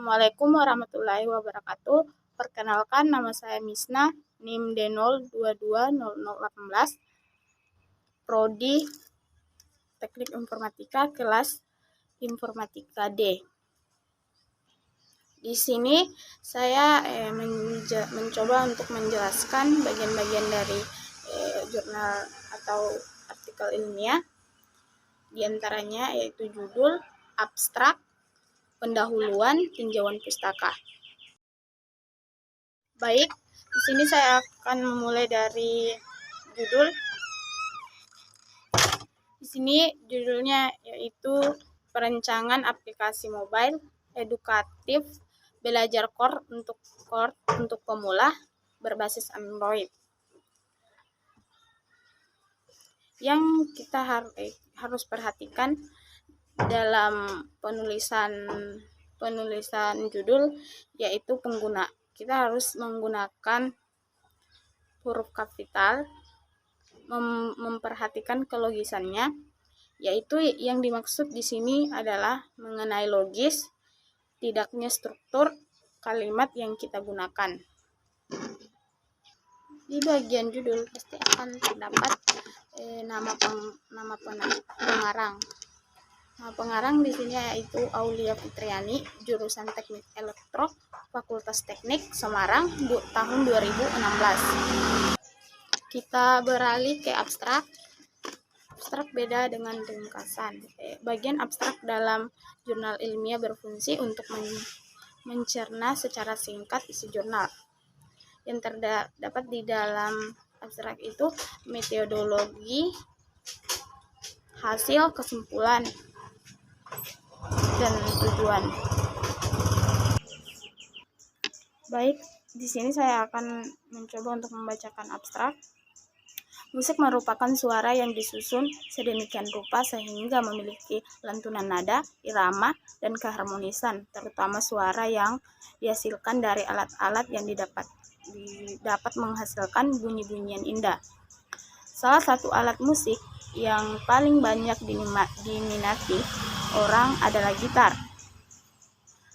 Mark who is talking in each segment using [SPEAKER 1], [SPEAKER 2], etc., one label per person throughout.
[SPEAKER 1] Assalamualaikum warahmatullahi wabarakatuh. Perkenalkan, nama saya Misna, NIM D022018, Prodi Teknik Informatika, kelas Informatika D. Di sini saya mencoba untuk menjelaskan bagian-bagian dari jurnal atau artikel ilmiah, diantaranya yaitu judul, abstrak, pendahuluan, tinjauan pustaka. Baik, di sini saya akan memulai dari judul. Di sini judulnya yaitu perancangan aplikasi mobile edukatif belajar Core untuk pemula berbasis Android. Yang kita harus perhatikan dalam penulisan judul yaitu kita harus menggunakan huruf kapital, memperhatikan kelogisannya, yaitu yang dimaksud di sini adalah mengenai logis, tidaknya struktur kalimat yang kita gunakan. Di bagian judul pasti akan terdapat nama pengarang. Nama pengarang di sini yaitu Aulia Fitriani, jurusan Teknik Elektro, Fakultas Teknik Semarang, tahun 2016. Kita beralih ke abstrak. Abstrak beda dengan ringkasan. Bagian abstrak dalam jurnal ilmiah berfungsi untuk mencerna secara singkat isi jurnal. Yang terdapat di dalam abstrak itu metodologi, hasil, kesimpulan, dan tujuan. Baik, di sini saya akan mencoba untuk membacakan abstrak. Musik merupakan suara yang disusun sedemikian rupa sehingga memiliki lantunan nada, irama, dan keharmonisan, terutama suara yang dihasilkan dari alat-alat yang dapat menghasilkan bunyi-bunyian indah. Salah satu alat musik yang paling banyak diminati orang adalah gitar.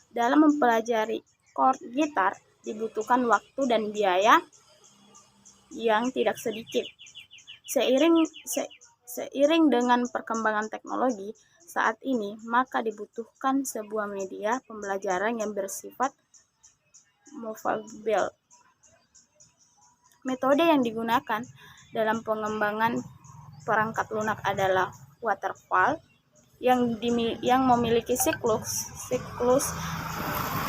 [SPEAKER 1] Dalam mempelajari chord gitar dibutuhkan waktu dan biaya yang tidak sedikit. Seiring dengan perkembangan teknologi saat ini, maka dibutuhkan sebuah media pembelajaran yang bersifat mobile. Metode yang digunakan dalam pengembangan perangkat lunak adalah waterfall yang memiliki siklus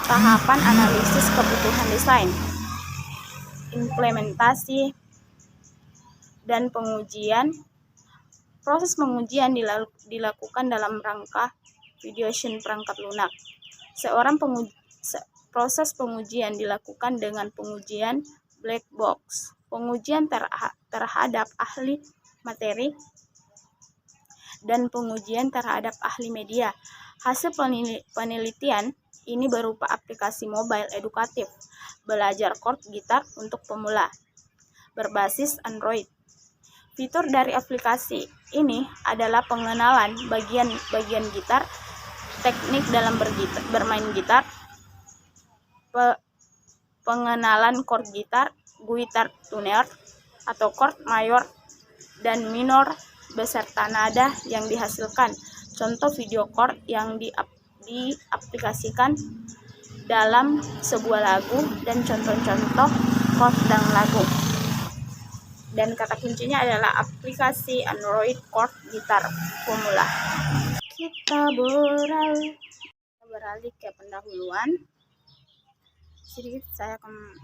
[SPEAKER 1] tahapan analisis kebutuhan desain, implementasi, dan pengujian. Proses pengujian dilakukan dalam rangka validation perangkat lunak. Proses pengujian dilakukan dengan pengujian black box, pengujian terhadap ahli materi, dan pengujian terhadap ahli media. Hasil penelitian ini berupa aplikasi mobile edukatif belajar chord gitar untuk pemula berbasis Android. Fitur dari aplikasi ini adalah pengenalan bagian gitar, teknik dalam bermain gitar, pengenalan chord gitar, guitar tuner atau chord mayor dan minor beserta nada yang dihasilkan, contoh video chord yang diaplikasikan dalam sebuah lagu, dan contoh-contoh chord dalam lagu. Dan kata kuncinya adalah aplikasi Android chord gitar pemula. Kita beralih ke pendahuluan. Sedikit saya akan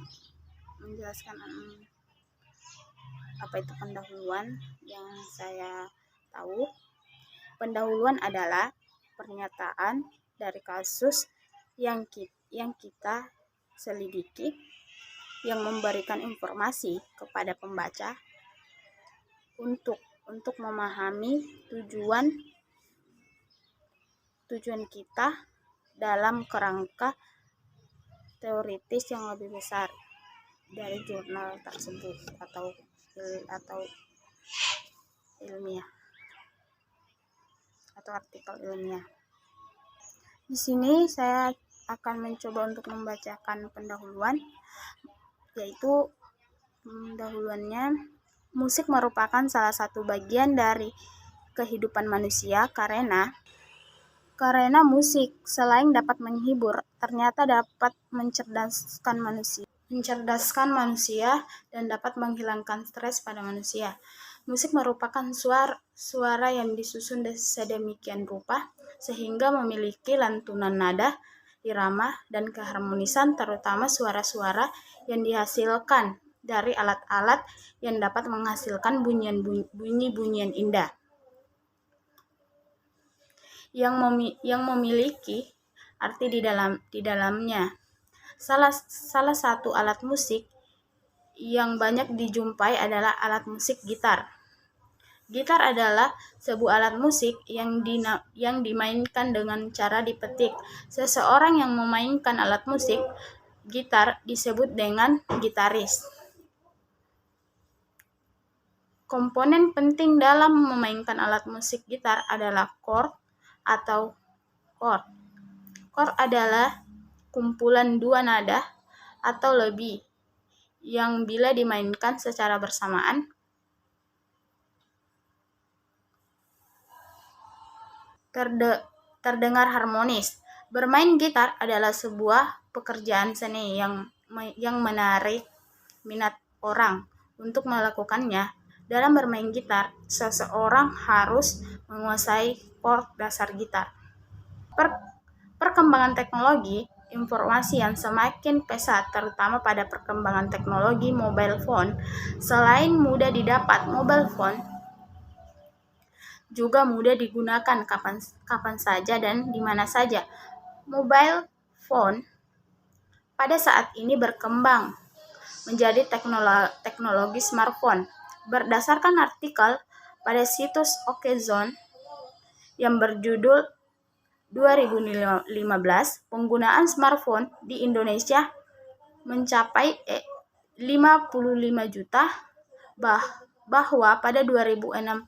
[SPEAKER 1] menjelaskan apa itu pendahuluan yang saya tahu. Pendahuluan adalah pernyataan dari kasus yang kita selidiki, yang memberikan informasi kepada pembaca untuk memahami tujuan kita dalam kerangka teoritis yang lebih besar dari jurnal tersebut atau ilmiah atau artikel ilmiah. Di sini saya akan mencoba untuk membacakan pendahuluan, yaitu pendahuluannya, musik merupakan salah satu bagian dari kehidupan manusia karena musik selain dapat menghibur, ternyata dapat mencerdaskan manusia dan dapat menghilangkan stres pada manusia. Musik merupakan suara yang disusun sedemikian rupa sehingga memiliki lantunan nada, irama, dan keharmonisan, terutama suara-suara yang dihasilkan dari alat-alat yang dapat menghasilkan bunyi-bunyian indah yang memiliki arti di dalamnya. Salah satu alat musik yang banyak dijumpai adalah alat musik gitar. Gitar adalah sebuah alat musik yang dimainkan dengan cara dipetik. Seseorang yang memainkan alat musik gitar disebut dengan gitaris. Komponen penting dalam memainkan alat musik gitar adalah chord atau chord. Chord adalah kumpulan dua nada atau lebih yang bila dimainkan secara bersamaan terdengar harmonis. Bermain gitar adalah sebuah pekerjaan seni yang menarik minat orang untuk melakukannya. Dalam bermain gitar, seseorang harus menguasai chord dasar gitar. Perkembangan teknologi informasi yang semakin pesat, terutama pada perkembangan teknologi mobile phone. Selain mudah didapat, mobile phone juga mudah digunakan kapan saja dan di mana saja. Mobile phone pada saat ini berkembang menjadi teknologi smartphone. Berdasarkan artikel pada situs Okezone yang berjudul 2015, penggunaan smartphone di Indonesia mencapai 55 juta, bahwa pada 2016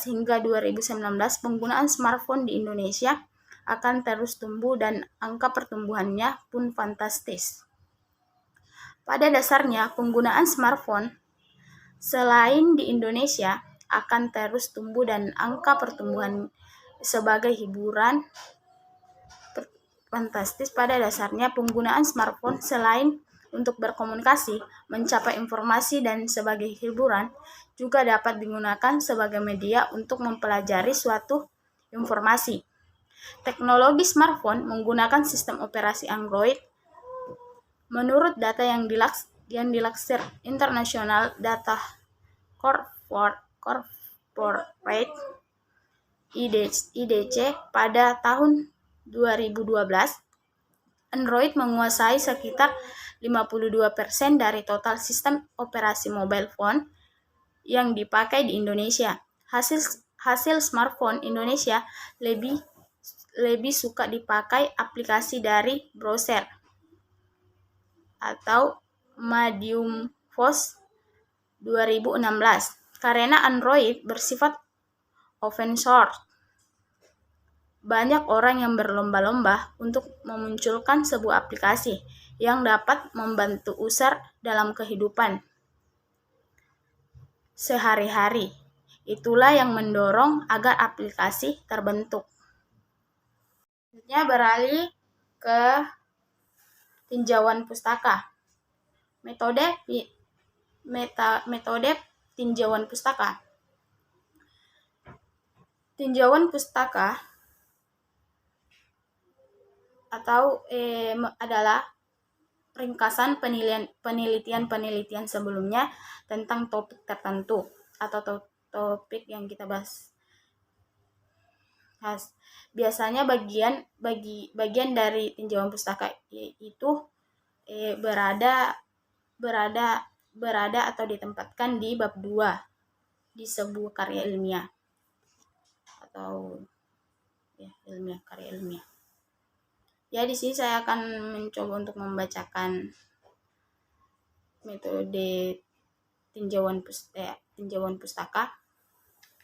[SPEAKER 1] hingga 2019 penggunaan smartphone di Indonesia akan terus tumbuh dan angka pertumbuhannya pun fantastis. Pada dasarnya, penggunaan smartphone selain di Indonesia akan terus tumbuh dan angka pertumbuhan sebagai hiburan fantastis. Pada dasarnya, penggunaan smartphone selain untuk berkomunikasi, mencapai informasi, dan sebagai hiburan, juga dapat digunakan sebagai media untuk mempelajari suatu informasi. Teknologi smartphone menggunakan sistem operasi Android. Menurut data yang dilansir International Data Corporate IDC pada tahun 2012, Android menguasai sekitar 52% dari total sistem operasi mobile phone yang dipakai di Indonesia. Hasil smartphone Indonesia lebih suka dipakai aplikasi dari browser atau Medium.Voice 2016 karena Android bersifat open source. Banyak orang yang berlomba-lomba untuk memunculkan sebuah aplikasi yang dapat membantu user dalam kehidupan sehari-hari. Itulah yang mendorong agar aplikasi terbentuk. Selanjutnya beralih ke tinjauan pustaka. Metode tinjauan pustaka. Tinjauan pustaka adalah ringkasan penelitian sebelumnya tentang topik tertentu atau topik yang kita bahas. Biasanya bagian dari tinjauan pustaka itu berada atau ditempatkan di bab 2 di sebuah karya ilmiah atau karya ilmiah. Ya, di sini saya akan mencoba untuk membacakan metode tinjauan pustaka.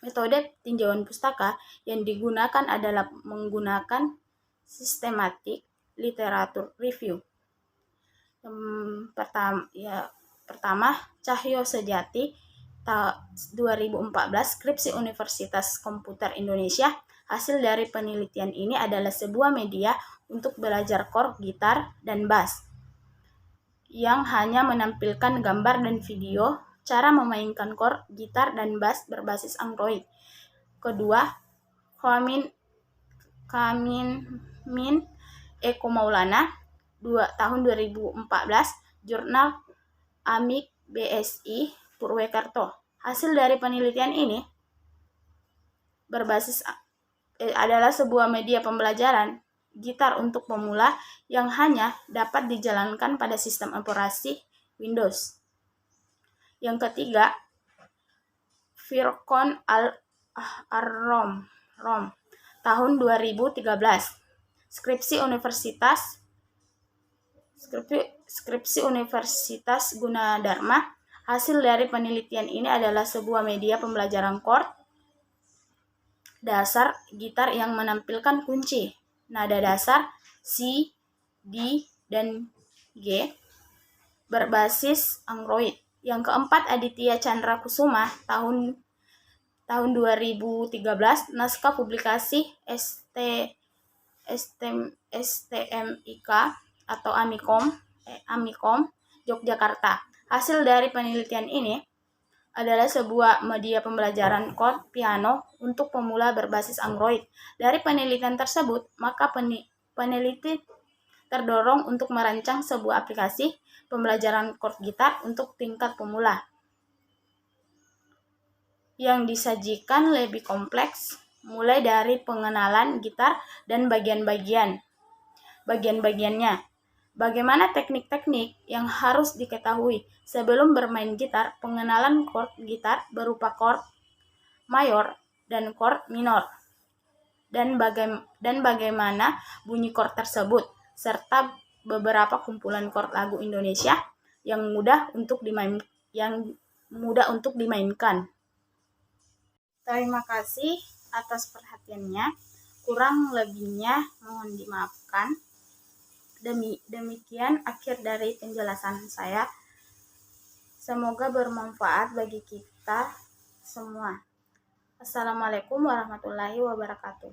[SPEAKER 1] Metode tinjauan pustaka yang digunakan adalah menggunakan sistematik Literatur Review. Pertama, Cahyo Sejati 2014, skripsi Universitas Komputer Indonesia. Hasil dari penelitian ini adalah sebuah media untuk belajar chord, gitar, dan bass yang hanya menampilkan gambar dan video cara memainkan chord, gitar, dan bass berbasis Android. Kedua, Kamin Eko Maulana tahun 2014, jurnal Amik BSI Purwekerto. Hasil dari penelitian ini adalah sebuah media pembelajaran gitar untuk pemula yang hanya dapat dijalankan pada sistem operasi Windows. Yang ketiga, Firkon Al-Rom tahun 2013, skripsi Universitas Gunadarma. Hasil dari penelitian ini adalah sebuah media pembelajaran chord dasar gitar yang menampilkan kunci, nada dasar C, D, dan G berbasis Android. Yang keempat, Aditya Chandra Kusuma tahun 2013, naskah publikasi STMIK atau Amikom Yogyakarta. Hasil dari penelitian ini adalah sebuah media pembelajaran chord piano untuk pemula berbasis Android. Dari penelitian tersebut, maka peneliti terdorong untuk merancang sebuah aplikasi pembelajaran chord gitar untuk tingkat pemula yang disajikan lebih kompleks, mulai dari pengenalan gitar dan bagian-bagiannya. Bagaimana teknik-teknik yang harus diketahui sebelum bermain gitar, pengenalan chord gitar berupa chord mayor dan chord minor, dan bagaimana bunyi chord tersebut, serta beberapa kumpulan chord lagu Indonesia yang mudah untuk dimainkan. Terima kasih atas perhatiannya. Kurang lebihnya mohon dimaafkan. Demikian akhir dari penjelasan saya. Semoga bermanfaat bagi kita semua. Assalamualaikum warahmatullahi wabarakatuh.